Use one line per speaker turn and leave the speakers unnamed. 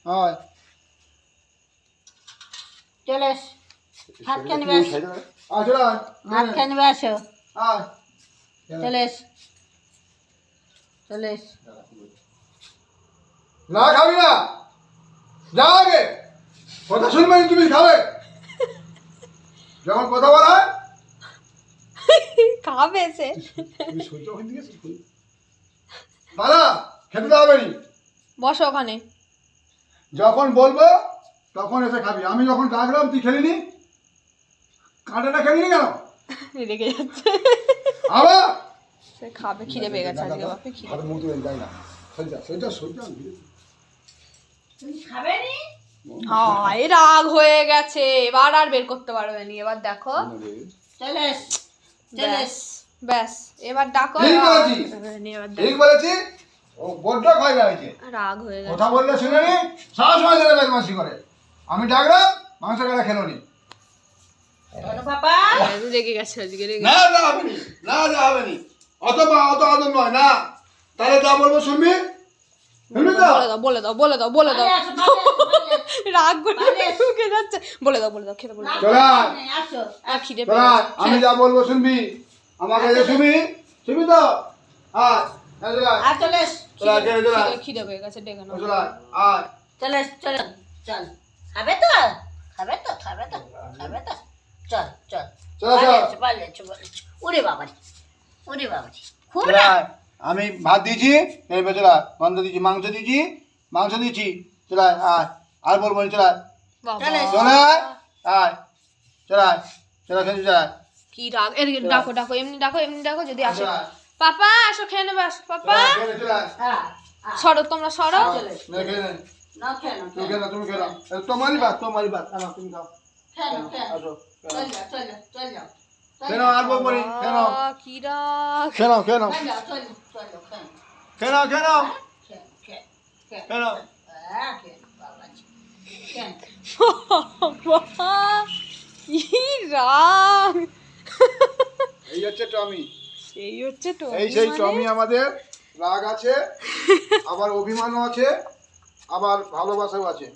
আয়
চলে এস ভাত খেয়ে নিবে আস
আয় চলে আয়
ভাত খেয়ে নিবে আসো
আয়
চলে এস চলে এস
না খাবি না যা আগে কথা শুনবে না, তুমি খাবে যখন কথা বলা হয়
খাবে সে।
তুমি সহ্য ওখান থেকে দাদা খেতে তো হবে নি
বসো ওখানে।
যখন বলবো তখন এসে খাবি। আমি যখন ডাকলাম তুই খেলিনি, কাঁটাটা খেলিনি কেন
রেগে যাচ্ছে।
আবার
সে খাবে, খিদে পেয়ে গেছে আজকে বাপে খিদে।
হাতে মুখ দিয়ে যাই না সহ্য
তুমি খাবে নি
হায় রাগ হয়ে গেছে, এবার আর বের করতে পারবে না। এবার দেখো
চলে এস চলে এস
ব্যাস এবার ডাকো।
ঠিক বলেছি।
এবার
ঠিক
দেখো
বলেছি। ও বড্ড খাই হয়েছে,
রাগ হয়ে গেছে।
কথা বললে শুনে নি, সারা সময় ধরে বদমাশি করে। আমি ডাকলাম মাংস কাটা খেলো নি।
বলো বাবা
রেগে গেছে আজকে, রেগে
না না হবে নি, না না হবে নি, অত আদর নয় না। তাহলে যা বলবো শুনবি, শুনবি তো?
বলে দাও বলে দাও বলে দাও।
বাইরে আসো, বাইরে আসো,
রাগ করে
বাইরে এসো।
ঢুকে যাচ্ছে। বলে দাও বলে দাও, খেতে বলে দাও।
চলে আয়।
আসো
আর খিদে
তোরা
পেয়ে গেছে।
আমি যা বলবো শুনবি, আমাকে যে শুনবি, শুনবি তো? আয় চলে আয়,
আর চলে এস
চলে আয়, চলে আয়,
খিদে পেয়ে গেছে, ডেকে নাও।
চলে আয়, আয়।
চলে এস চল চল খাবে তো খাবে তো খাবে তো খাবে তো চল চল
চলো, চলো।
বাইরে এসো, উড়ে বাবারি উড়ে বাবারি খুব
চলে আয়। আমি ভাত দিয়েছি, এই চলে আয়। গন্ধ দিয়েছি, মাংস দিয়েছি, মাংস দিয়েছি, চলে আয়, আয়। আর বলবো না, চলে আয়,
বাবা,
চলে এসো।
চলে আয়, আয়, চলে আয়, চলে খেতে চলে আয়,
কি রাগ। এদিকে ডাকো ডাকো, এমনি ডাকো এমনি ডাকো, যদি আসে।
চলে আয়,
পাপা আসো, খেয়ে নেবে আসো। পাপা
চলে আয়, চলে আয়।
হ্যাঁ
সরো, তোমরা সরো।
চলে এসো।
নে, খেয়ে নে।
না কেন
তুমি খেয়ে নাও, তুমি খেয়ে নাও। তোমারই ভাত, আনো, তুমি খাও।
কেন কেন
আসো,
চল যাও চল যাও চল যাও
খেয়ে নাও, আর বলবো না, খেয়ে নাও,
বাবা, কি রাগ।
খেয়ে নাও, খেয়ে নাও,
চল যাও চল চল যাও কেন
খেয়ে নাও, খেয়ে নাও,
কেন কেন কেন
খেয়ে নাও।
হ্যাঁ কেন বাবাজি কেন
বাবা, কি রাগ।
এই হচ্ছে টমি,
সেই হচ্ছে তো
এই সেই টমি। আমাদের রাগ আছে, আবার অভিমানও আছে, আবার ভালোবাসাও আছে।